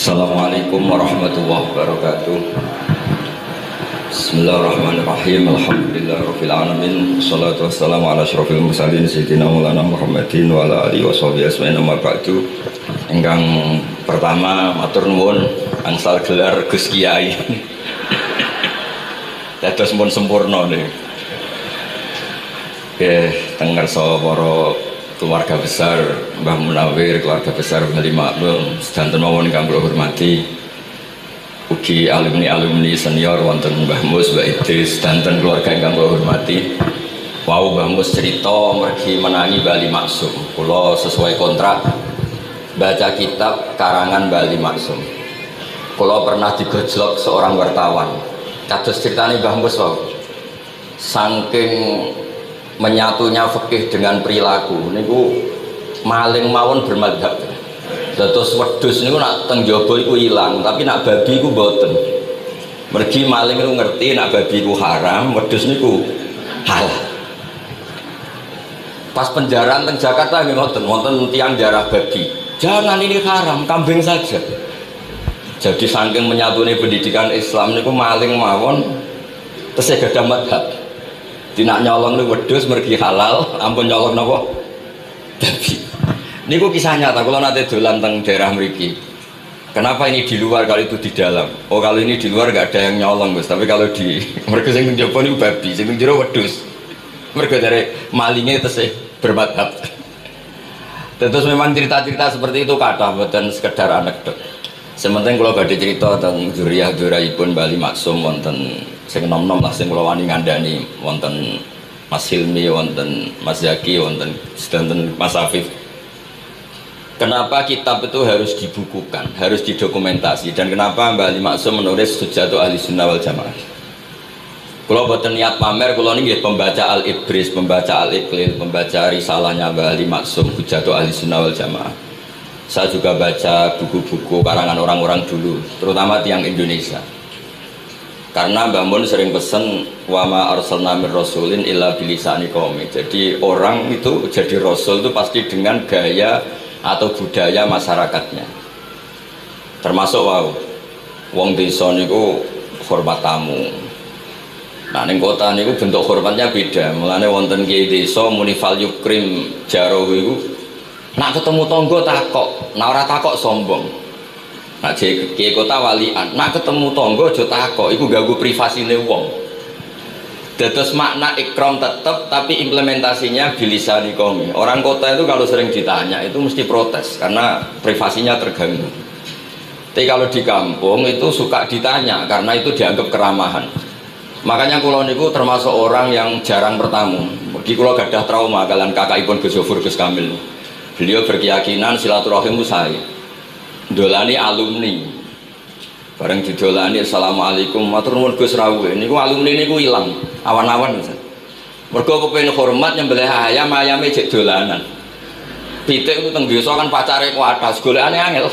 Assalamualaikum warahmatullahi wabarakatuh. Bismillahirrahmanirrahim. Alhamdulillahirabbil alamin. Wassalatu wassalamu ala asyrofil mursalin sayyidina Maulana Muhammadin wa ala alihi washabihi ajmain. Amma ba'du. Ingkang pertama matur nuwun angsal gelar Gus Kiai. Dados pun sempurna niki. Teng ngarsa para keluarga besar Mbah Munawir, keluarga besar Bali Makmum, sedanten mawon ingkang kula hormati, ugi alumni senior wonten Mbah Mus, Mbah Idris, sedanten keluarga ingkang kula hormati. Wau Mbah Mus cerita mergi menangi Bali Maksum. Kula sesuai kontrak baca kitab karangan Bali Maksum. Kula pernah digojlok seorang wartawan. Kados critane Mbah Mus wau. Saking menyatunya fikih dengan perilaku niku maling mawon bermadhab. Dados wedhus niku nak teng jaba iku ilang, tapi nak babi iku mboten. Mergi maling niku ngerti nak babi iku haram, wedhus niku halal. Pas penjaraan teng Jakarta nggih ngoten, wonten tiyang jarah babi. Jangan, ini haram, kambing saja. Jadi saking menyatune pendidikan Islam niku maling mawon tesih gadah madhab. Tidak nyolong nih wedhus mergi halal, ampun nyolong napa babi. Niku kisah nyata. Kalau nanti dolan teng daerah mriki. Kenapa ini di luar kalau itu di dalam? Oh kalau ini di luar nggak ada yang nyolong Gus. Tapi kalau di mereka sing njaba niku babi, sing njero wedhus. Mereka dari malingnya tesih bermadhab. Terus memang cerita-cerita seperti itu kata bukan sekedar anekdot. Sementing kalau badhe cerita tentang zuriyah-zuriyahipun Bali Maksum wonten sing nom-nom lah sing kula wani ngandani wonten Mas Hilmi, wonten Mas Zaki, wonten sedanten Mas Afif. Kenapa kitab itu harus dibukukan, harus didokumentasi, dan kenapa Bali Maksum menulis Hujjatu Ahli Sunnah wal Jamaah? Kula boten niat pamer, kula niki pembaca Al-Ibris, pembaca Al-Iqlil, pembaca risalahnya Bali Maksum Hujjatu Ahli Sunnah wal Jamaah. Saya juga baca buku-buku karangan orang-orang dulu, terutama tiang Indonesia. Karena Mbah Mun sering pesen wa ma arsalna mir rasulin illa bilisani qaumi. Jadi orang itu jadi rasul itu pasti dengan gaya atau budaya masyarakatnya. Termasuk wong desa niku hormat tamu. Nah ning kota niku bentuk hormatnya beda. Mulane wonten kiai desa muni fal yukrim jaro iku nak ketemu tonggo takok, nak ora takok sombong. Nak kiai kota walian, nak ketemu tonggo aja takok, iku ganggu privasine wong. Dados makna ikram tetep, tapi implementasinya bilisani qaumi. Orang kota itu kalau sering ditanya itu mesti protes karena privasinya terganggu. Tapi kalau di kampung itu suka ditanya karena itu dianggap keramahan. Makanya kula niku termasuk orang yang jarang bertamu. Mergi kula gadah trauma kalian kakakipun Gus Yofur Gus Kamil. Beliau berkeyakinan silaturahim usai dolani alumni bareng didolani assalamualaikum matur nuwun Gus rawuh niku alumni niku ilang awan-awan mergo kepengin hormat nyembelih ayame jek dolanan pitik ku teng desa kan pacare kuatas golekane angel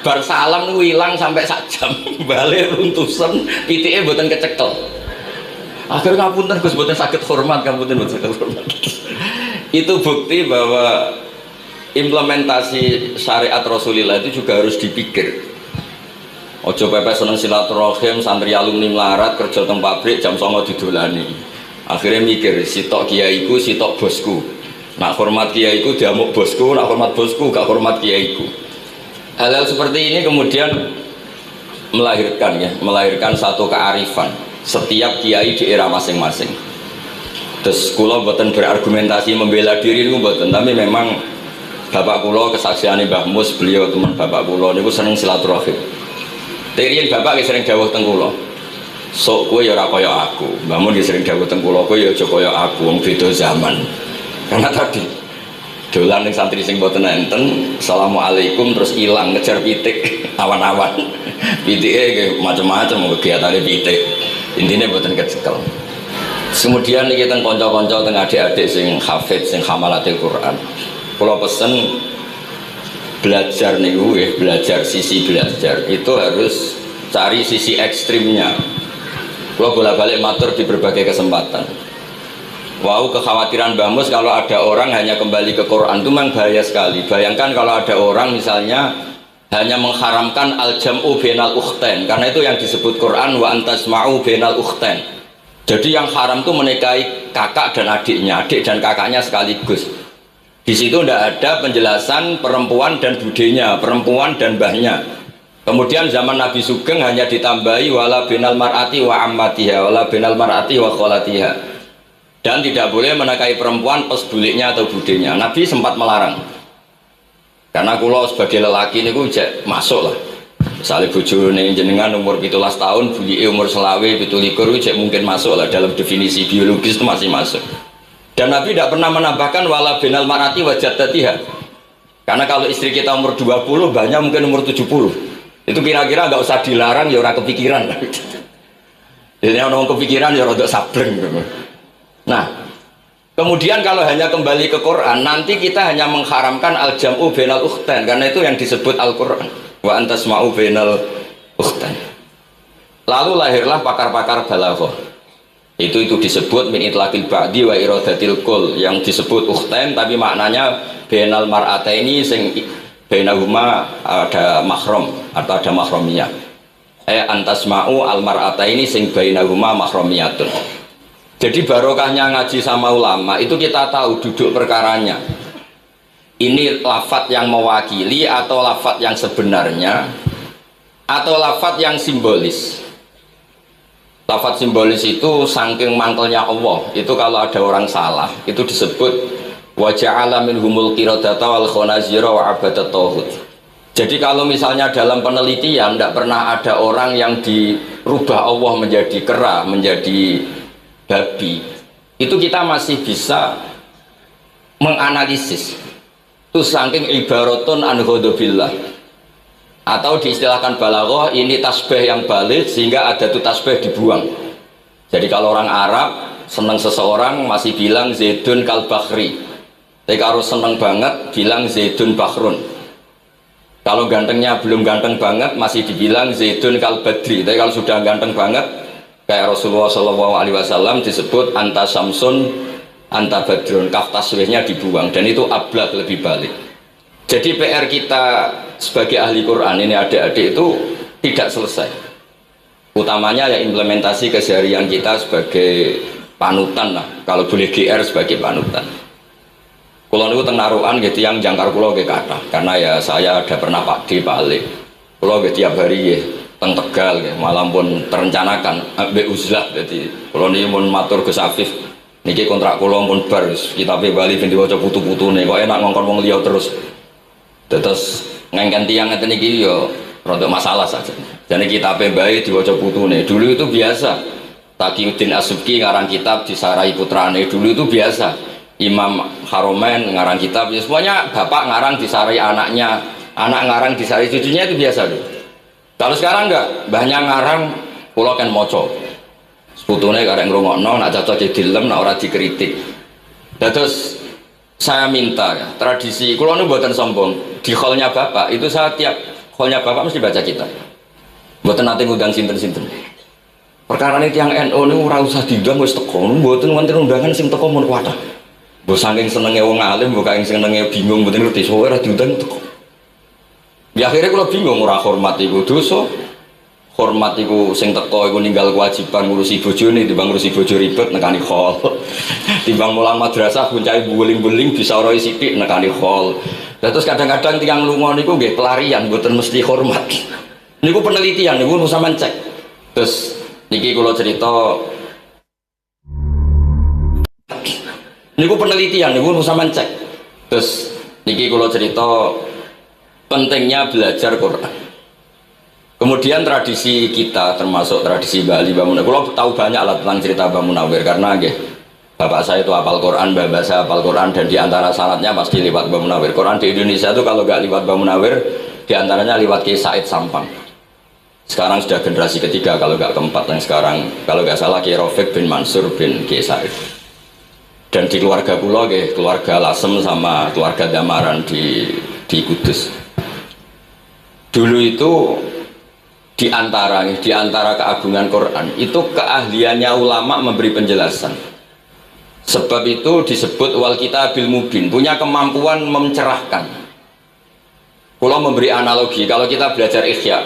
bar salam niku ilang sampai sak jam balik runtusan pitike mboten kecekel akhir ngapunten Gus mboten saged hormat ngapunten mboten saged hormat. Itu bukti bahwa implementasi syariat Rasulullah itu juga harus dipikir. Ojo pepe seneng silaturahim santri alumni melarat kerja teng pabrik jam 09.00 didolani. Akhirnya mikir sitok kiaiku, sitok bosku. Nak hormat kiaiku diamuk bosku, nak hormat bosku gak hormat kiaiku. Hal-hal seperti ini kemudian melahirkan satu kearifan setiap kiai di era masing-masing. Terus kula mboten berargumentasi membela diri niku mboten, tapi memang Bapak kula kesaksiane Mbah Mus, beliau teman bapak kula niku seneng silaturahim. Teriyen bapak sering dawuh teng kula. Sok kowe ya ora kaya aku. Mbah Mun sering dawuh teng kula, kowe ya aja kaya aku, wong beda zaman. Karena tadi dolan ning santri sing mboten enten, assalamualaikum terus ilang ngejar pitik awan-awan. Pitike nggih macam-macam kegiatane pitik. Intine mboten kecekel. Kemudian niki teng kanca-kanca teng adik-adik sing hafid, sing hamalatil Quran. Kalau pesen belajar niku belajar sisi belajar itu harus cari sisi ekstrimnya. Kalau bolak-balik matur di berbagai kesempatan. Wow, kekhawatiran Mbah Mus kalau ada orang hanya kembali ke Quran itu memang bahaya sekali. Bayangkan kalau ada orang misalnya hanya mengharamkan al-jam'u bainal ukhtain, karena itu yang disebut Quran wa antasma'u bainal ukhtain. Jadi yang haram itu menikahi kakak dan adiknya, adik dan kakaknya sekaligus. Di situ tidak ada penjelasan perempuan dan budenya, perempuan dan mbahnya. Kemudian zaman Nabi Sugeng hanya ditambahi wala bainal mar'ati wa ammatiha, wala bainal mar'ati wa kholatiha. Dan tidak boleh menikahi perempuan pesbuliknya atau budenya. Nabi sempat melarang. Karena kalau sebagai lelaki ini cek masuk lah. Misalnya bojone jenengan umur 17 tahun, bulike umur selawe 17 cek mungkin masuk lah dalam definisi biologis itu masih masuk. Dan Nabi tidak pernah menambahkan wala binal marati wajat tatiha. Karena kalau istri kita umur 20, banyak mungkin umur 70. Itu kira-kira nggak usah dilarang ya orang kepikiran. Jadi orang kepikiran ya rodok sabreng. Nah, kemudian kalau hanya kembali ke Quran, nanti kita hanya mengharamkan al-jam'u bainal ukhtain, karena itu yang disebut Al-Quran. Wa antasma'u bainal ukhtain. Lalu lahirlah pakar-pakar balaghah. Itu disebut min itlaqil ba'di wa iradatil kul, yang disebut ukhtain tapi maknanya bainal mar'ataini sing bainahuma ada mahram atau ada mahramiyah. Antasma'u al mar'ataini sing bainahuma mahramiyatun. Jadi barokahnya ngaji sama ulama itu kita tahu duduk perkaranya. Ini lafadz yang mewakili atau lafadz yang sebenarnya atau lafadz yang simbolis. Lafadz simbolis itu saking mantelnya Allah. Itu kalau ada orang salah itu disebut wa ja'ala minhumul qiradata wal khanazira wa abadat tauhid. Jadi kalau misalnya dalam penelitian tidak pernah ada orang yang dirubah Allah menjadi kera, menjadi babi, itu kita masih bisa menganalisis itu saking ibaratun an ghadabillah, atau diistilahkan balaghah ini tasbih yang balik sehingga ada tuh tasbih dibuang. Jadi kalau orang Arab senang seseorang masih bilang zaidun kal bakhri, tapi kalau senang banget bilang zaidun bakhrun. Kalau gantengnya belum ganteng banget masih dibilang zaidun kal badri, tapi kalau sudah ganteng banget kayak Rasulullah SAW disebut anta samsun anta badrun, kaf taswihnya dibuang, dan itu ablaq lebih balik. Jadi PR kita sebagai ahli Quran ini adik-adik itu tidak selesai, utamanya ya implementasi keseharian kita sebagai panutan lah, kalau boleh GR sebagai panutan. Kalau itu tenaruan gitu yang jangkar pulau ke kata, karena ya saya ada pernah Pak D balik pulau gitu tiap hari ya teng Tegal ya, malam pun terencanakan ambek uzlah. Jadi kalau ini mau matur Gus Afif niki kontrak kula pun bar kita Bali ben diwaca putu-putune kok enak ngongkon wong liya terus ngengken tiyang ngeten iki ya rada masalah saja. Jadi kita Bali diwaca putune dulu itu biasa. Taqiyuddin As-Subki ngarang kitab disarai putrane dulu itu biasa. Imam Haromen ngarang kitab ya semuanya, bapak ngarang disarai anaknya, anak ngarang disarai cucunya, itu biasa dulu. Kalau sekarang enggak, mbahnya ngarang kula kan maca. Seputune karek ngrungokno, nak cocok dilem, nak ora dikritik. Terus saya minta ya, tradisi kula niku mboten sombong, di hallnya bapak itu saya tiap hallnya bapak mesti baca kitab. Mboten nate ngundang sinten-sinten. Perkara ini tiang NU niku ora usah diundang wis teko, mboten wonten undangan sing teko mun kuwatah. Mbok saking senenge wong alim, mbok saking senenge bingung mboten ngerti sowe ora diundang teko. Ya akhirnya kalau bingung, ora hormat iku dosa, hormat iku sing teko iku ninggal kewajiban ngurusi bojone, timbang ngurusi bojo ribet nekani khol. Timbang mulang madrasah buncai buling-buling bisa ora sithik nekani khol. Terus kadang-kadang tiang lunga niku nggih pelarian, mboten mesti hormat. Niku penelitian niku sampean cek. Terus niki kula cerita niku penelitian niku sampean cek. Terus niki kula cerita pentingnya belajar Quran. Kemudian tradisi kita termasuk tradisi Bali Mbah Munawir. Kalau tahu banyak lah tentang cerita Mbah Munawir karena bapak saya itu hafal Quran, mbak saya hafal Quran, dan diantara syaratnya pasti lewat Mbah Munawir. Quran di Indonesia itu kalau nggak lewat Mbah Munawir, diantaranya lewat Kiai Said Sampang. Sekarang sudah generasi ketiga kalau nggak keempat, yang sekarang kalau nggak salah Kiai Rafiq bin Mansur bin Kiai Said. Dan di keluarga pulau, keluarga Lasem sama keluarga Damaran di Kudus. Dulu itu di antara keagungan Quran itu keahliannya ulama memberi penjelasan. Sebab itu disebut wal kitabil mubin, punya kemampuan mencerahkan. Kalau memberi analogi, kalau kita belajar Ihya,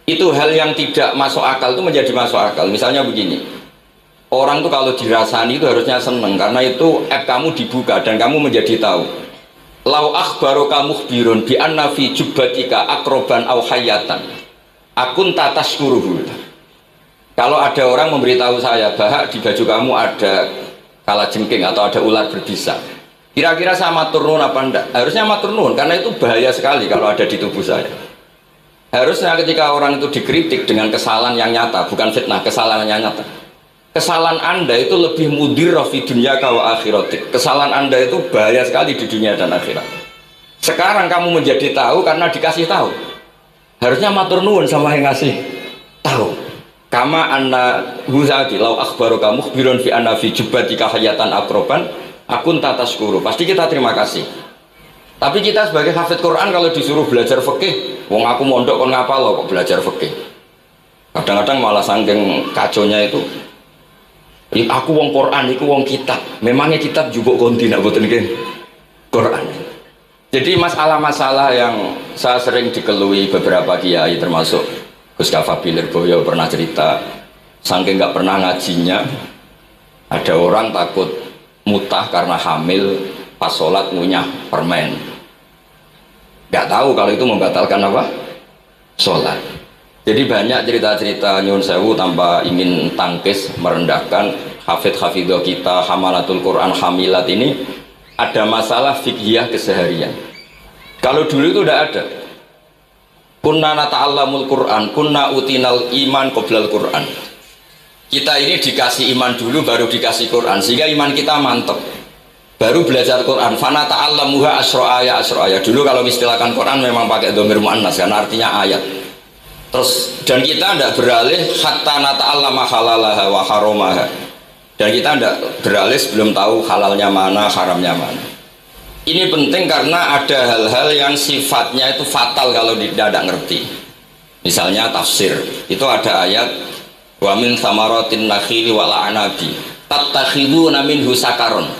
itu hal yang tidak masuk akal itu menjadi masuk akal. Misalnya begini, orang tuh kalau dirasani itu harusnya seneng, karena itu app kamu dibuka dan kamu menjadi tahu. Lau akhbaroka mukhbirun bi anna fi jubbatika akroban aw hayatan akun tataskuruhu. Kalau ada orang memberitahu saya bahwa di baju kamu ada kalajengking atau ada ular berbisa, kira-kira saya matur nuwun apa enggak? Harusnya matur nuwun, karena itu bahaya sekali kalau ada di tubuh saya. Harusnya ketika orang itu dikritik dengan kesalahan yang nyata, bukan fitnah, kesalahan yang nyata. Kesalahan Anda itu lebih mudir fi dunya wa akhiratik. Kesalahan Anda itu bahaya sekali di dunia dan akhirat. Sekarang kamu menjadi tahu karena dikasih tahu. Harusnya matur nuwun sama yang ngasih tahu. Kama anna huzati lau akhbaruka mukhbirun fi anna fi jubbatika hayatan akroban akun tataskuru. Pasti kita terima kasih. Tapi kita sebagai hafid Quran kalau disuruh belajar fikih, wong aku mondok kon ngapal lo kok belajar fikih. Kadang-kadang malah saking kaconya itu, aku wong Quran, aku wong kitab. Memangnya kitab juga konti nak boten nggih Quran. Jadi masalah-masalah yang saya sering dikelui beberapa kiai termasuk Gus Kafabi Lirboyo pernah cerita, saking nggak pernah ngajinya, ada orang takut mutah karena hamil pas sholat ngunyah permen. Nggak tahu kalau itu membatalkan apa? Sholat. Jadi banyak cerita-cerita nyun sewu tanpa ingin tangkis merendahkan hafidh-hafidhah kita, hamalatul Quran, hamilat ini ada masalah fiqhiyah keseharian. Kalau dulu itu udah ada. Kunna nata'allamul Quran, kunna utinal iman qoblal Quran. Kita ini dikasih iman dulu baru dikasih Quran, sehingga iman kita mantap. Baru belajar Quran, fana ta'allamuha asro'aya. Dulu kalau istilahkan Quran memang pakai dhamir mu'annas karena artinya ayat. Terus dan kita tidak beralih hatta nata'allama halalaha wa haromaha. Dan kita tidak beralih sebelum tahu halalnya mana, haramnya mana. Ini penting karena ada hal-hal yang sifatnya itu fatal kalau tidak ngerti. Misalnya tafsir, itu ada ayat wa min samaratin nakhili wal anabi tattakhiduna minhu sakaron.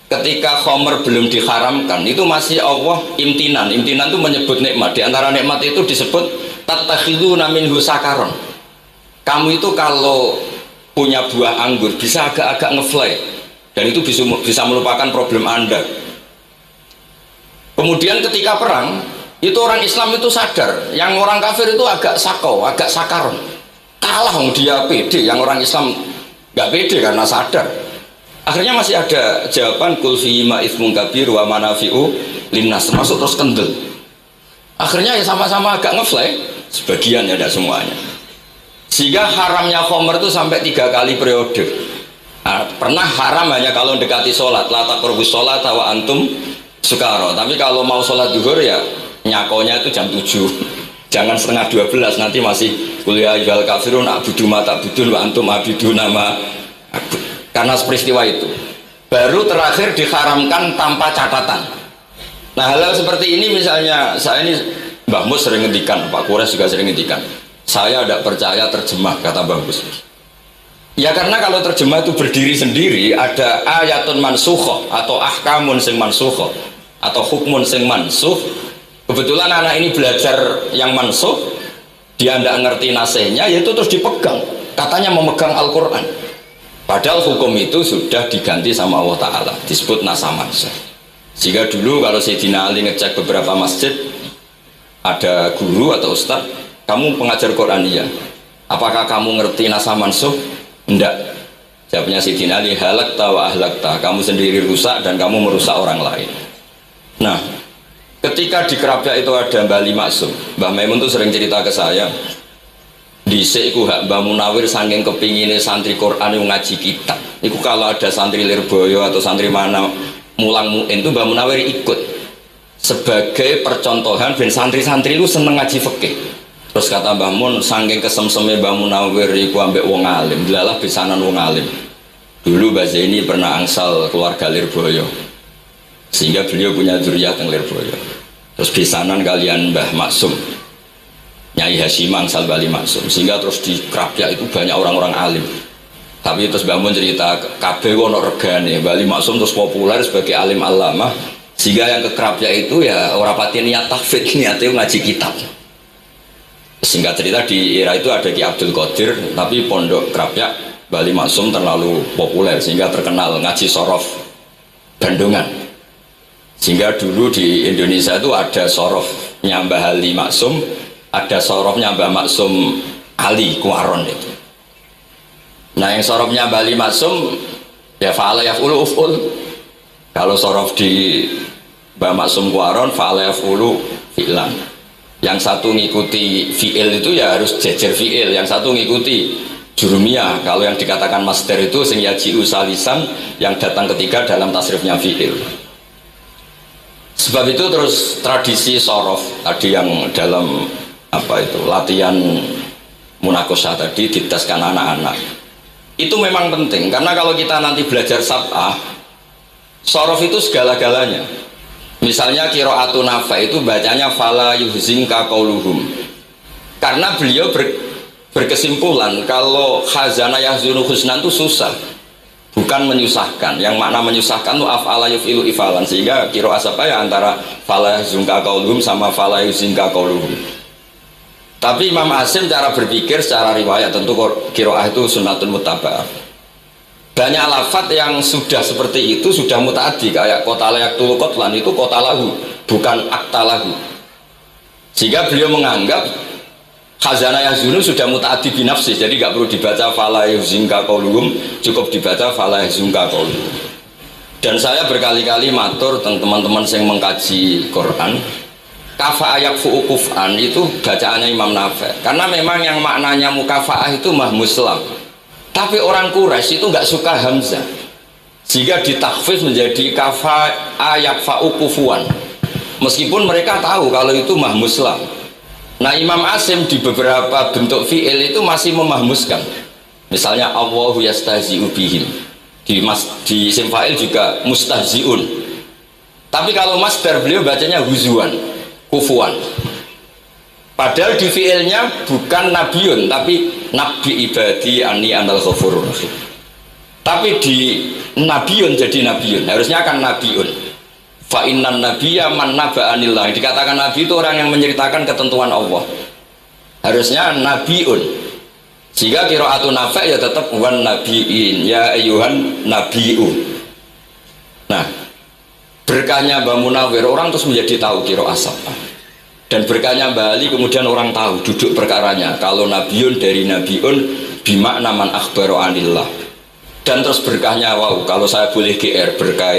Ketika khomer belum diharamkan, itu masih Allah imtinan itu menyebut nikmat. Di antara nikmat itu disebut tattakhiduna minhu sakaron. Kamu itu kalau punya buah anggur bisa agak-agak ngefly, dan itu bisa melupakan problem Anda. Kemudian ketika perang, itu orang Islam itu sadar, yang orang kafir itu agak sakau, agak sakaron. Kalah dia pede, yang orang Islam nggak pede karena sadar. Akhirnya masih ada jawaban kul fihi ma itsmun kabir wa manafi'u linnas, termasuk terus kendel. Akhirnya ya sama-sama agak ngefly, sebagian ya tidak semuanya. Sehingga haramnya khomer itu sampai 3 kali periode. Nah, pernah haram hanya kalau mendekati sholat, la taqrabus sholat wa antum sukara. Tapi kalau mau sholat duhur ya nyakonya itu jam 7, jangan setengah 12, nanti masih kuliah ayyuhal kafirun a'budu ma ta'budun wa antum abiduna ma a'bud. Karena peristiwa itu baru terakhir diharamkan tanpa catatan. Nah, hal-hal seperti ini misalnya saya ini Mbah Mus sering ngendikan, Pak Kures juga sering ngendikan, saya tidak percaya terjemah, kata Mbah Mus. Ya karena kalau terjemah itu berdiri sendiri, ada ayatun mansukhoh atau ahkamun sing mansukhoh atau hukmun sing mansuh. Kebetulan anak ini belajar yang mansuh, dia tidak ngerti nasihnya, yaitu terus dipegang, katanya memegang Al-Quran. Padahal hukum itu sudah diganti sama Allah Ta'ala, disebut nasah mansuh. Jika dulu kalau Sayyidina Ali ngecek beberapa masjid, ada guru atau ustaz, kamu pengajar Quran iya, apakah kamu ngerti nasah mansuh? Enggak. Jawabnya Sayyidina Ali, halakta wa ahlakta, kamu sendiri rusak dan kamu merusak orang lain. Nah, ketika di Kerapia itu ada Mbah Ali Maksum, Mbah Maimun tuh sering cerita ke saya, dhisik iku hak Mbah Munawir saking kepingine santri Quran yang ngaji kitab. Iku kalau ada santri Lirboyo atau santri mana mulang muin itu Mbah Munawir ikut sebagai percontohan ben santri-santri lu seneng ngaji fikih. Terus kata Mbah Mun, saking kesemseme Mbah Munawir iku ambek wong alim, delalah pisanan wong alim. Dulu Mbah Zaini pernah angsal keluarga Lirboyo, sehingga beliau punya zuriat yang Lirboyo. Terus pisanan kalian Mbah Maksum, Nyai Hasyim angsal Bali Maksum, sehingga terus di Krapia itu banyak orang-orang alim. Tapi terus Mbah Mun cerita kabeh ono regane, Bali Maksum terus populer sebagai alim alamah, Sehingga yang ke Krapyak itu ya orang pati niat tahfidz, niatnya ngaji kitab. Singkat cerita di era itu ada Ki Abdul Qadir, tapi pondok Krapyak Bali Maksum terlalu populer sehingga terkenal ngaji sorof Bandungan. Sehingga dulu di Indonesia itu ada sorofnya Mbah Ali Maksum, ada sorofnya Mbah Maksum Ali Kuaron itu. Nah yang sorofnya Mbah Ali Maksum ya fa'ala yaf'ulu uf'ul. Kalau sorof di Mbah Maksum Kuaron fa'ala yaf'ulu fi'lan. Yang satu ngikuti fi'il itu ya harus jejer fi'il, yang satu ngikuti jurumiyah. Kalau yang dikatakan master itu sing yaji'u salisan, yang datang ketiga dalam tasrifnya fi'il. Sebab itu terus tradisi sorof tadi yang dalam apa itu latihan munakosah tadi diteskan anak-anak itu memang penting, karena kalau kita nanti belajar sab'ah, sorof itu segala-galanya. Misalnya qiraatun Nafi' itu bacanya fala yuhzinka qauluhum, karena beliau berkesimpulan kalau khazana yahzunu husnan itu susah, bukan menyusahkan. Yang makna menyusahkan itu af'ala yuf'ilu ifalan, sehingga qiraat apa ya antara fala yuhzinka qauluhum sama fala yuhzinka qauluhum. Tapi Imam Asim cara berpikir secara riwayat, tentu qiraah itu sunnatun muttaba'ah. Banyak lafadz yang sudah seperti itu sudah mutaaddi, kayak kota layak tulu kotlan itu kota lahu, bukan akta lahu. Sehingga beliau menganggap khazanah yahzunu sudah mutaaddi binafsi, jadi nggak perlu dibaca fala yuhzinka qauluhum, cukup dibaca fala yuhzinka qauluhum. Dan saya berkali-kali matur teman-teman yang mengkaji Quran, kafa'ah fu'ukuf'an itu bacaannya Imam Nafi', karena memang yang maknanya mukafa'ah itu mahmuslam. Tapi orang Quraisy itu nggak suka hamzah, sehingga ditakhfif menjadi kafa'ah yakfa'ukufuan, meskipun mereka tahu kalau itu mahmuslam. Nah Imam Asim di beberapa bentuk fi'il itu masih memahmuskan. Misalnya Allahu yastahzi'u bihim, di isim fa'il juga mustahzi'un. Tapi kalau masdar beliau bacanya huzuan, kufuan. Padahal di fi'ilnya bukan nabiun, tapi nabi ibadi ani anal ghafurur rahim. Tapi di nabiun jadi nabiun, harusnya akan nabiun. Fa innan nabiyya man naba'anillah. Dikatakan nabi itu orang yang menceritakan ketentuan Allah. Harusnya nabiun. Jika qiraatun Nafi' ya tetap wan nabiin, ya ayyuhan nabiu. Nah, berkahnya Mbah Munawir orang terus menjadi tahu qiraat apa. Dan berkahnya Mbah Ali kemudian orang tahu duduk perkaranya kalau nabiun dari nabiun bimakna man akhbaru anillah. Dan terus berkahnya wow, kalau saya boleh GR berkah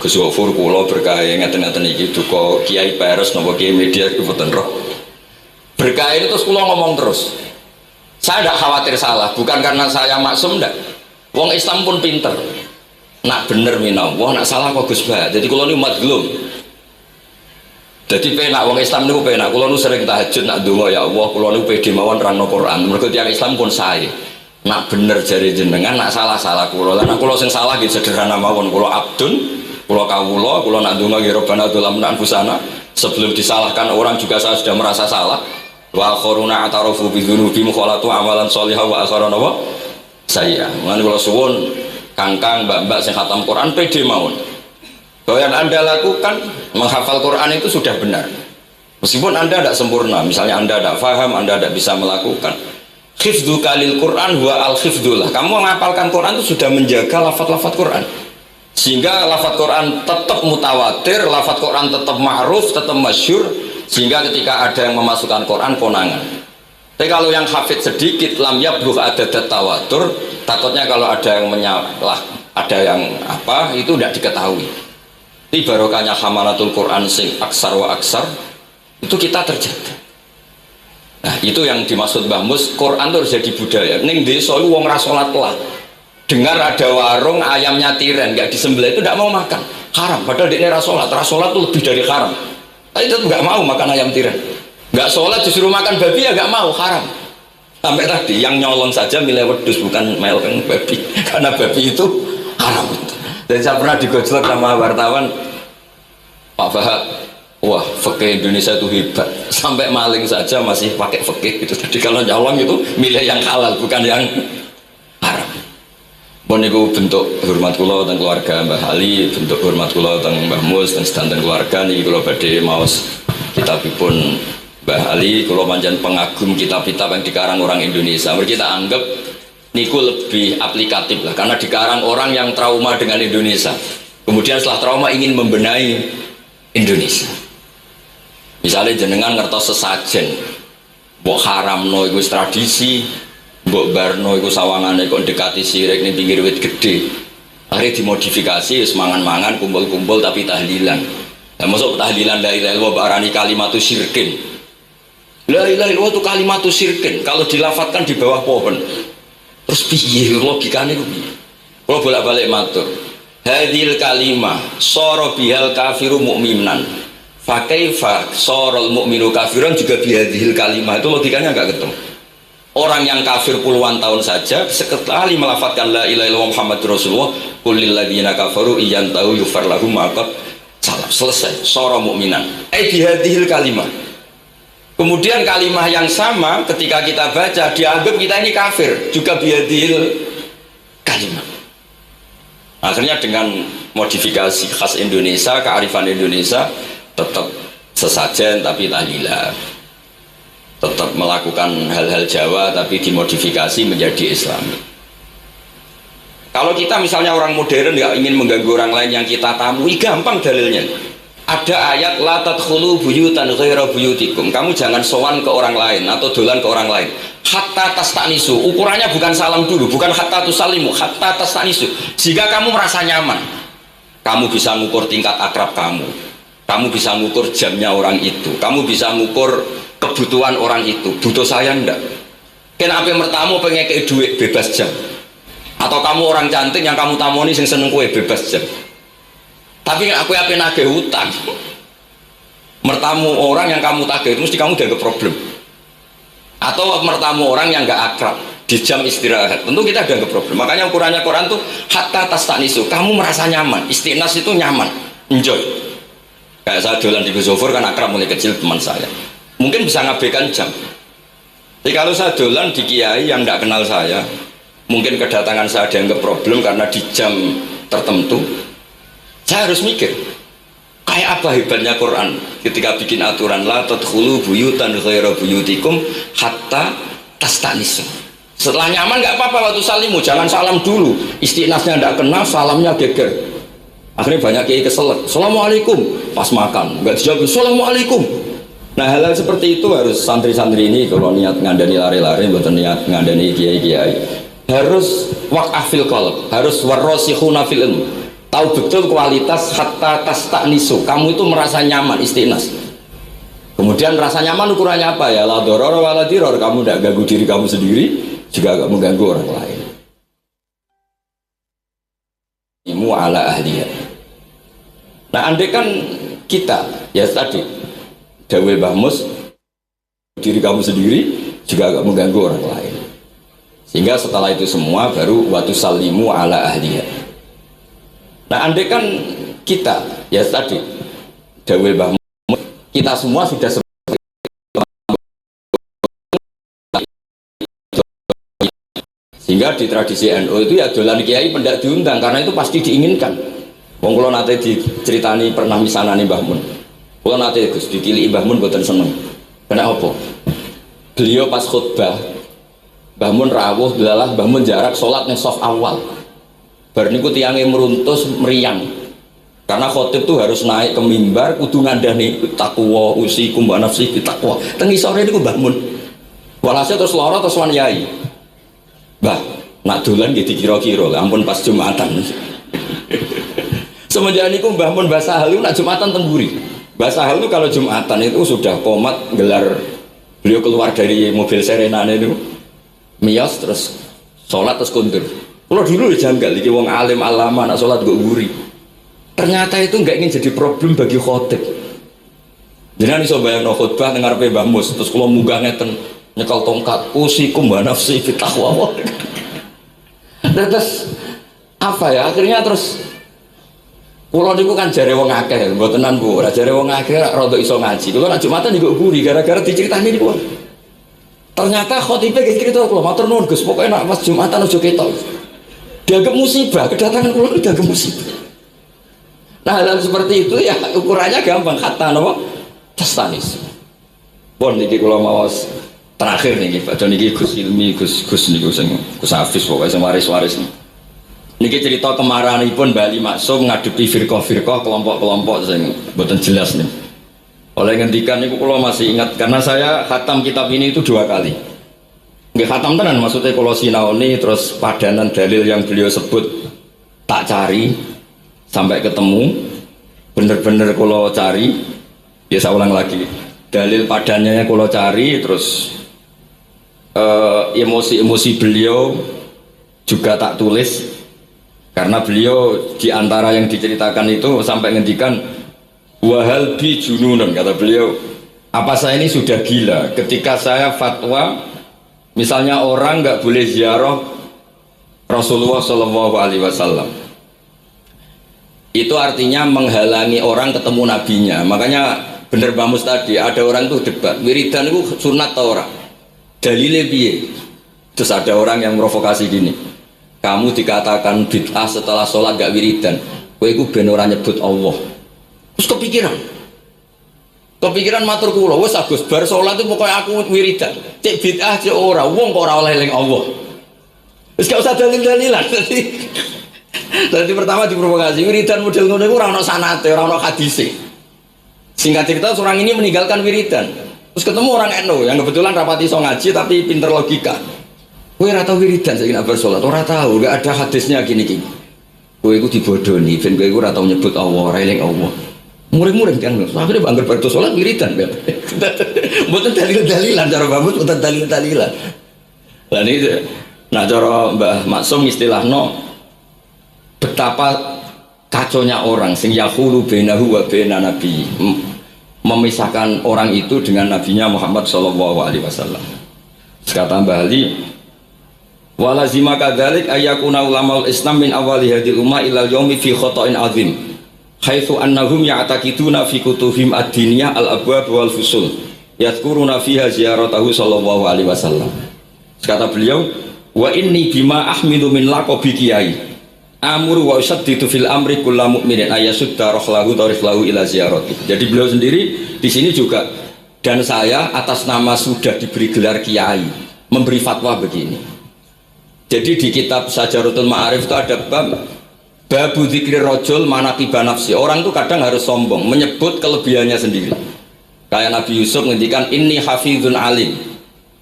Gus Wafur kula berkah ngeten-ngeten iki duka Kiai Peres napa Kiai Media mboten roh. Berkah ini terus kula ngomong terus. Saya tidak khawatir salah, bukan karena saya maksum ndak. Wong Islam pun pinter. Nak bener minallah, nak salah kok Gus Bah. Jadi kula niku madlum. Jadi penak wong Islam niku penak. Kula nu sering tahajud nak donga ya Allah, kula niku pede mawon nerangno Quran. Mergo tiyang Islam pun sae. Nak bener jari jenengan, nak salah kula. Lah nak kula sing salah nggih sederhana mawon. Kula abdun, kula kawula, kula nak donga nggih Rabbana dzalamna anfusana. Sebelum disalahkan orang juga saya sudah merasa salah. Wa akharuna atarafu bi dzunubihim khalatu amalan shalihah wa akharuna wa sayya. Mulane kula suwun kangkang mbak-mbak sing khatam Quran pede mawon. Bahwa yang Anda lakukan menghafal Quran itu sudah benar, meskipun Anda tidak sempurna. Misalnya Anda tidak faham, Anda tidak bisa melakukan hifdzu kalil Quran huwa al hifdzullah. Kamu menghafalkan Quran itu sudah menjaga lafaz-lafaz Quran, sehingga lafaz Quran tetap mutawatir, lafaz Quran tetap ma'ruf, tetap masyhur, sehingga ketika ada yang memasukkan Quran konangan. Tapi kalau yang hafidz sedikit lam yablugh adadat tawatur, takutnya kalau ada yang menyalah, ada yang apa itu tidak diketahui. Di barokahnya hamalatul Quran sing aksar wa aksar itu kita terjaga. Nah itu yang dimaksud Mbah Mus, Quran itu harus jadi budaya. Ning desa iku wong ra salat telat, dengar ada warung ayamnya tiren nggak disembelih itu tidak mau makan, haram. Padahal dia ra salat itu lebih dari haram. Tapi itu nggak mau makan ayam tiren, nggak salat disuruh makan babi ya nggak mau, haram. Sampai tadi yang nyolong saja milih wedhus bukan melkan babi, karena babi itu haram. Dan saya pernah digojlok sama wartawan, Pak Fahad, wah fikih Indonesia itu hebat, sampai maling saja masih pakai fikih gitu. Jadi kalau nyolong itu milih yang halal bukan yang haram. Niku bentuk hormat kula teng keluarga Mbah Ali, bentuk hormat kula teng Mbah Mus teng sedanten keluarga niki kula badhe maos kitabipun Mbah Ali. Kula pancen pengagum kitab-kitab yang dikarang orang Indonesia. Mereka kita anggap niku lebih aplikatif lah karena dikarang orang yang trauma dengan Indonesia. Kemudian setelah trauma ingin membenahi Indonesia. Misalnya jenengan ngertos sesajen, mbok haramno iku tradisi, mbok barno iku sawangane kok dekati sirik ning pinggir wit gede. Akhirnya dimodifikasi wis mangan-mangan kumpul-kumpul tapi tahlilan. Lah masuk tahlilan la ilaha illallah barani kalimatu syirkin. La ilaha illallah itu kalimatu syirkin kalau dilafadzkan di bawah pohon. Terus piye logikane ku piye? Kalau bolak-balik matur. Hadhil kalimah sara bihal kafiru mu'minan. Fa kaifa saral mu'minu kafiran juga bihadhil kalimah. Itu logikanya enggak ketemu. Orang yang kafir puluhan tahun saja sekali melafadzkan la ilaha illallah Muhammadur Rasulullah qul lil ladzina kafaru iyantahu yufar lahum maqad salam. Selesai. Sara mu'minan. Bihadhil kalimah. Kemudian kalimah yang sama ketika kita baca dianggap kita ini kafir juga bihadhil kalimah. Akhirnya dengan modifikasi khas Indonesia, kearifan Indonesia tetap sesajen tapi tahlilan, tetap melakukan hal-hal Jawa tapi dimodifikasi menjadi Islam. Kalau kita misalnya orang modern nggak ingin mengganggu orang lain yang kita tamui, gampang dalilnya. Ada ayat la tadkhulu buyutan ghaira buyutikum. Kamu jangan sowan ke orang lain atau dolan ke orang lain. Hatta tastanisu. Ukurannya bukan salam dulu, bukan hatta tusalimu, hatta tastanisu. Jika kamu merasa nyaman, kamu bisa mengukur tingkat akrab kamu. Kamu bisa mengukur jamnya orang itu. Kamu bisa mengukur kebutuhan orang itu. Butuh saya enggak? Kenapa mertamu pengen ke duit bebas jam? Atau kamu orang cantik yang kamu tamoni sing seneng kue bebas jam? Tapi aku apa nagih hutang? Mertamu orang yang kamu tagih itu mesti kamu dianggap problem. Atau mertamu orang yang enggak akrab di jam istirahat, tentu kita dianggap problem. Makanya ukurannya Quran tuh hatta tastanisu. Kamu merasa nyaman. Istinas itu nyaman, enjoy. Kayak saya dolan di Gusofur kan akrab mulai kecil teman saya. Mungkin bisa ngabaikan jam. Tapi kalau saya dolan di kiai yang tidak kenal saya, mungkin kedatangan saya dianggap problem karena di jam tertentu. Saya harus mikir, kayak apa hebatnya Quran ketika bikin aturan la tadkhulu buyutan ghaira buyutikum hatta tastanisu. Setelah nyaman nggak apa-apa waktu salimu, jangan salam dulu. Istinasnya tidak kenal, salamnya geger. Akhirnya banyak kiai kesel. Assalamualaikum pas makan, nggak dijawab. Assalamualaikum. Nah hal-hal seperti itu harus santri-santri ini kalau niat ngandani lari-lari, bukan niat ngandani kiai-kiai, harus waqaf fil qalb, harus warrasikhuna fil ilm. Tahu betul kualitas hatta tastanisu. Kamu itu merasa nyaman istinas. Kemudian rasa nyaman ukurannya apa ya? La doror wala diror. Kamu tidak ganggu diri kamu sendiri, juga gak mengganggu orang lain. Imu ala ahliyah. Nah andai kan kita ya tadi Dawe Bahmus, diri kamu sendiri juga agak mengganggu orang lain. Sehingga setelah itu semua baru watu salimu ala ahliyah. Nah andai kan kita ya tadi Dawe Bahmus, kita semua sudah seperti sehingga di tradisi NU itu ya dolan kiai pendak diundang karena itu pasti diinginkan. Wong kula nate diceritani pernah misanani Mbah Mun. Kula nate Gus ditilihi Mbah Mun mboten seneng. Kenapa? Beliau pas khutbah Mbah Mun rawuh delalah Mbah Mun jarak salat ning saf awal. Bar niku tiyange meruntus meriang. Karena khotib tuh harus naik ke mimbar kudu ngandani takwa usikum wa nafsi bitakwa. Teng isore niku Mbah Mun. Walhasil terus lara terus wan yai. Mbah, nak dolan nggih dikira-kira, ampun pas Jumatan. Semenjak niku Mbah Mun Mbah Sahal nak Jumatan teng mburi. Mbah Sahal itu kalau Jumatan itu sudah komat gelar, beliau keluar dari mobil serenane itu miyos terus sholat terus kundur. Kalau dulu janggal, iki wong alim alama nak sholat gak mburi. Ternyata itu nggak ingin jadi problem bagi khotib. Jangan iso bayangno khutbah dengar pe Mbah Mus terus kula munggah ngeten nyekel tongkat usikum wa nafsi fit taqwa. Terus apa ya akhirnya terus kula niku kan jare wong akeh mbotenan Bu, ora jare wong akeh rada iso ngaji. Kula nak Jumatan niku mburi gara-gara diceritani niku. Ternyata khotibnya cerita kula matur nuwun Gus, pokoke nak pas Jumatan aja ketok. Dianggap musibah, kedatangan kula dianggap musibah. Nah, hal seperti itu ya ukurannya gampang, kata apa? Tastanis. Pun niki kula maos terakhir niki Pak niki Gus Ilmi, Gus niku sing Gus Hafiz pokoke sing waris-waris niki cerita kemarahanipun Bali Maksum ngadepi firqah-firqah kelompok-kelompok sing mboten jelas nih. Oleh ngendikan niku kula masih ingat karena saya khatam kitab ini itu 2 kali. Nggih khatam tenan maksudnya kula sinaoni terus padanan dalil yang beliau sebut tak cari sampai ketemu bener-bener kula cari ya saya ulang lagi dalil padannya kula cari terus emosi-emosi beliau juga tak tulis karena beliau diantara yang diceritakan itu sampai ngendikan wahal bi jununun kata beliau apa saya ini sudah gila ketika saya fatwa misalnya orang nggak boleh ziarah Rasulullah Shallallahu Alaihi Wasallam itu artinya menghalangi orang ketemu nabinya. Makanya bener Bamus tadi ada orang tuh debat wiridan itu sunat atau orang dalilnya piye. Terus ada orang yang provokasi gini kamu dikatakan bid'ah setelah sholat gak wiridan kowe iku ben ora nyebut Allah. Terus kepikiran matur kula wis Agus bar sholat itu pokoknya aku wiridan cek bid'ah cek ora wong kok ora oleh eling Allah wis gak usah dalil-dalilan. Jadi pertama diprovokasi wiridan model ngono iku ora ono sanate, ora ono hadise. Singkat cerita orang ini meninggalkan wiridan. Terus ketemu orang NU yang kebetulan rapati iso ngaji tapi pinter logika. Kowe ora tau wiridan saiki nek bar salat, ora tau, enggak ada hadisnya gini-gini. Kowe iku dibodoni, ben kowe iku ora tau nyebut Allah, ora eling Allah. Muring-muring kan. Akhirnya bangger bar salat wiridan. Mboten dalil-dalilan cara bagus, mboten dalil-dalilan. Lah niki nah cara Mbah Maksum istilahno betapa kaconya orang sing yahulu bainahu wa baina nabi memisahkan orang itu dengan nabinya Muhammad sallallahu alaihi wasallam. Kata Mbah Ali walazima kadzalik ayyakuna ulamaul Islam min awali hadil ummah ila yaumi fi khata'in azim haitsu annahum ya'taqiduna fi kutubihim ad-diniyah al-abwab wal fusul yadhkuruna fiha ziyaratahu sallallahu alaihi wasallam. Kata beliau wa inni bima ahmilu min laqabi kiai amur wa usaddidu fil amri kullu mu'minin ayasudda rohlahu tariklahu ila ziyarati. Jadi beliau sendiri di sini juga dan saya atas nama sudah diberi gelar kiai memberi fatwa begini. Jadi di kitab Sajaratul Ma'arif itu ada babu dzikri rajul manaqiba nafsi. Orang itu kadang harus sombong menyebut kelebihannya sendiri. Kayak Nabi Yusuf ngendikan inni hafizun alim.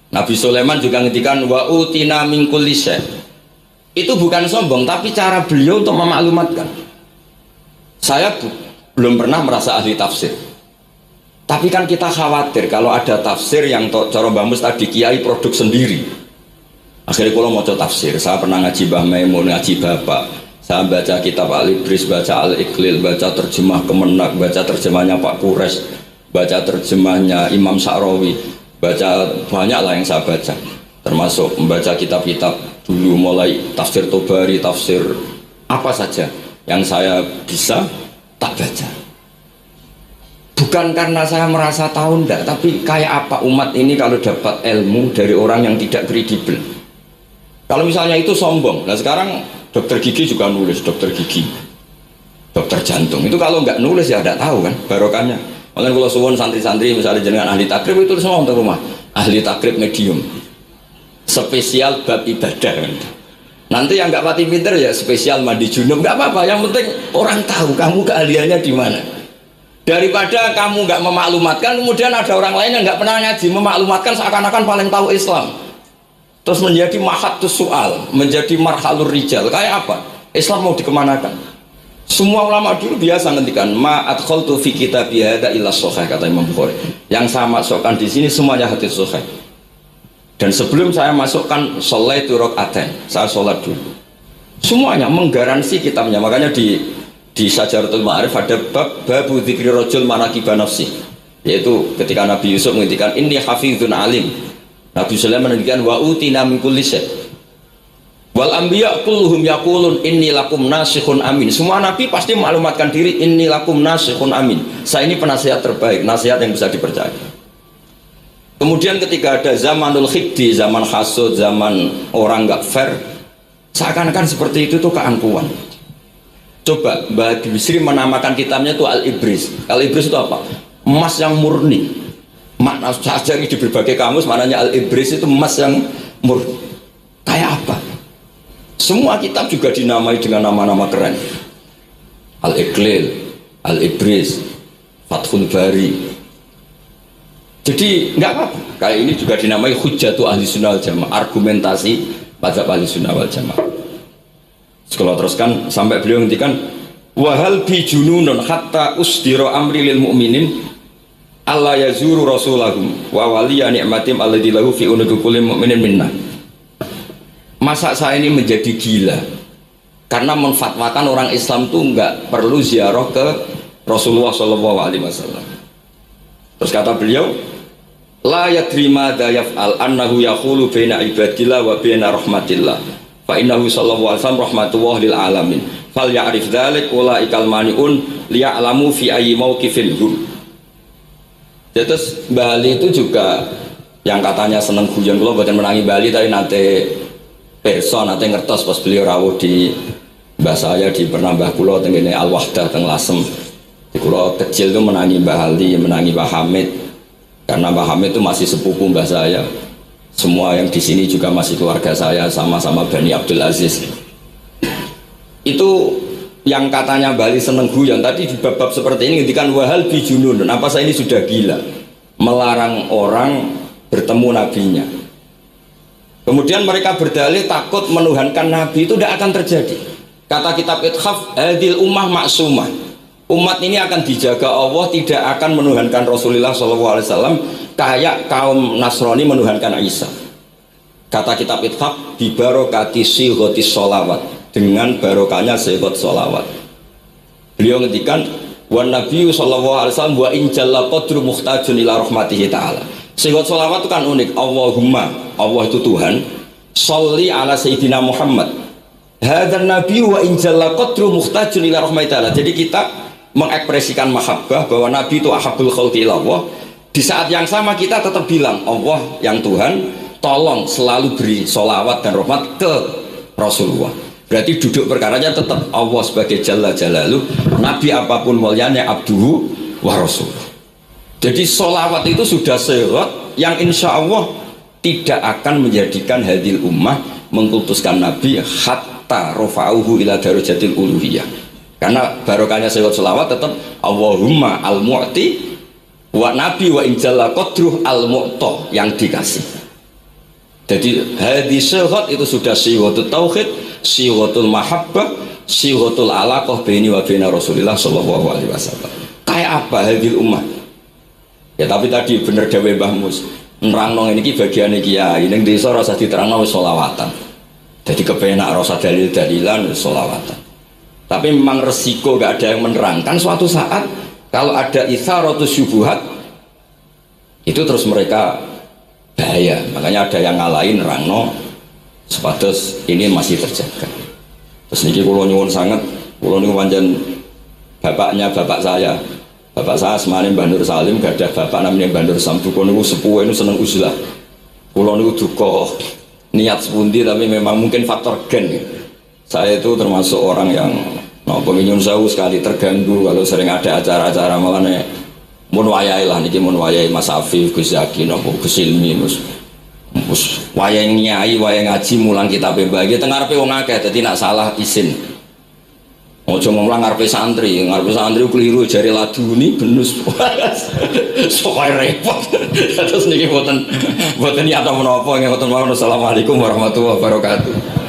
Nabi Sulaiman juga ngendikan wa utina min kulli syai'. Itu bukan sombong tapi cara beliau untuk memaklumatkan. Saya belum pernah merasa ahli tafsir tapi kan kita khawatir kalau ada tafsir yang cara Bamus tadi kiai produk sendiri. Akhirnya kalau mau tafsir saya pernah ngaji Mbah Maimun, ngaji Bapak, saya baca kitab Al-Ibris, baca Al-Iqlil, baca terjemah Kemenak, baca terjemahnya Pak Kures, baca terjemahnya Imam Sa'rawi, baca banyak lah yang saya baca termasuk membaca kitab-kitab dulu mulai tafsir Tobari, tafsir apa saja yang saya bisa tak baca. Bukan karena saya merasa tahu enggak, tapi kayak apa umat ini kalau dapat ilmu dari orang yang tidak kredibel. Kalau misalnya itu sombong. Nah sekarang dokter gigi juga nulis, dokter gigi, dokter jantung. Itu kalau nggak nulis ya tidak tahu kan barokahnya. Makanya kalau suwon santri-santri misalnya jenengan ahli takrib itu semua untuk rumah. Ahli takrib medium. Spesial bab ibadah. Nanti yang nggak pati pinter ya spesial mandi junub, nggak apa-apa. Yang penting orang tahu kamu keahliannya di mana. Daripada kamu nggak memaklumatkan, kemudian ada orang lain yang nggak pernah ngaji memaklumatkan seakan-akan paling tahu Islam. Terus menjadi mahatus soal, menjadi marhalur rijal. Kayak apa? Islam mau dikemanakan? Semua ulama dulu biasa ngendikan ma adkhaltu fi kitabi hadza illa sahih, kata Imam Bukhari. Yang saya masukkan di sini semuanya hadis sahih. Dan sebelum saya masukkan sholaitu rakaatain, saya sholat dulu. Semuanya menggaransi kitabnya. Makanya di Sajaratul Ma'arif ada babu dzikri rajul manaqiba nafsi, yaitu ketika Nabi Yusuf menghentikan inni hafizun alim. Nabi Sulaiman menghentikan wa utina min kulli syai'. Wal anbiya kulluhum yaqulun inni lakum nasikhun amin. Semua nabi pasti maklumatkan diri inni lakum nasikhun amin. Saya ini penasihat terbaik, nasihat yang bisa dipercaya. Kemudian ketika ada zamanul khiddi, zaman hasud, zaman orang nggak fair, Seakan-akan seperti itu tuh keangkuhan. Coba Mbak Bisri menamakan kitabnya itu Al-Ibris. Al-Ibris itu apa? Emas yang murni. Makna saja di berbagai kamus maknanya Al-Ibris itu emas yang murni. Kayak apa? Semua kitab juga dinamai dengan nama-nama keren. Al-Iqlil, Al-Ibris, Fathul Bari. Jadi nggak apa-apa. Kayak ini juga dinamai Hujjatu Ahli Sunnah wal Jamaah, argumentasi mazhab Ahli Sunnah wal Jamaah. Kalau teruskan sampai beliau ngendikan wahal bi jununun hatta usdira amri lil mu'minin alla yazuru rasulahum wa waliya ni'matim alladzi lahu fi unuqi kulli mu'minin minna. Masa saya ini menjadi gila karena menfatwakan orang Islam tuh nggak perlu ziarah ke Rasulullah sallallahu alaihi wasallam. Terus kata beliau la yadri ma yaf'al annahu yaqulu baina ibadillah wa baina rahmatillah fa innahu sallallahu alaihi wasallam rahmatullah lil alamin fal ya'rif dzalik ulaikal maniun liya'lamu fi ayyi mauqifin hum. Terus Bali itu juga yang katanya seneng guyon, kula mboten menangi Bali tapi nate pirsa nate ngertos pas beliau rawuh di mbah saya di Pernambah kula teng ngene Al Wahdah teng Lasem. Di kula kecil itu menangi Mbah Ali, menangi Mbah Hamid. Karena Mbah Hamid itu masih sepupu mbah saya. Semua yang di sini juga masih keluarga saya, sama-sama Bani Abdul Aziz. Itu yang katanya Bali seneng guyon tadi di bab-bab seperti ini ngendikan wahal bijunun. Apa saya ini sudah gila melarang orang bertemu nabinya. Kemudian mereka berdalih takut menuhankan nabi itu tidak akan terjadi. Kata kitab Ithaf, hadil ummah maksumah. Umat ini akan dijaga Allah, tidak akan menuhankan Rasulullah SAW kayak kaum Nasrani menuhankan Isa. Kata kitab Ithaf, bibarokati sighotis sholawat, dengan barokahnya sighot sholawat. Beliau ngendikan wa nabiyyu sallallahu alaihi wasallam wa in jalla qadru muhtajun ila rahmatihi ta'ala. Sighot sholawat itu kan unik. Allahumma, Allah itu Tuhan, sholli ala sayyidina Muhammad. Hadzal nabiyyu wa in jalla qadru muhtajun ila rahmatihi ta'ala. Jadi kita mengekspresikan mahabbah bahwa Nabi itu ahabbul khalqi ilallah. Di saat yang sama kita tetap bilang Allah yang Tuhan tolong selalu beri sholawat dan rahmat ke Rasulullah. Berarti duduk perkaranya tetap Allah sebagai Jalla Jalaluh, Nabi apapun mulianya abduhu wa rasuluh. Jadi sholawat itu sudah syarat yang insya Allah tidak akan menjadikan hadil ummah mengkultuskan Nabi hatta rofa'uhu ila darajatil uluhiyah. Karena barokahnya syarat sholawat tetap Allahumma al-mu'ti wa nabi wa injalla qadruh al-mu'ta yang dikasih. Jadi hadis syarat itu sudah syiwatul tauhid, syiwatul mahabbah, syiwatul alaqah baini wa baina Rasulillah sallallahu alaihi wasallam. Kayak apa hadil ummah? Ya tapi tadi bener dawuh Mbah Mus, nerangno niki bagiane kiai ning desa rasa diterangno wis sholawatan. Jadi kepenak rasa dalil-dalilan wis sholawatan. Tapi memang resiko gak ada yang menerangkan suatu saat kalau ada itsaratus syubuhat itu terus mereka bahaya. Makanya ada yang ngalahin nerangno sepatus ini masih terjaga. Terus niki kula nyuwun sangat, kula niku pancen bapaknya bapak saya. Bapak saya semane Mbah Nur Salim, gak ada bapak namanya Mbah Nur Samdu. Kula niku sepuh niku seneng uzlah. Kula niku duka niat sepundi tapi memang mungkin faktor gen. Saya itu termasuk orang yang pengen sewu sekali terganggu kalau sering ada acara-acara makanya mun wayahe lah niki mun wayahe Mas Afif, Gus Zaki napa Gus Ilmi mus wayahe nyai, wayahe ngaji mulang kitab bagi teng ngarepe wong akeh dadi nak salah izin. Ojo mulang ngarepe santri keliru jari laduni benus. Soale repot. Terus niki boten ya ta menapa nggih boten. Assalamualaikum warahmatullahi wabarakatuh.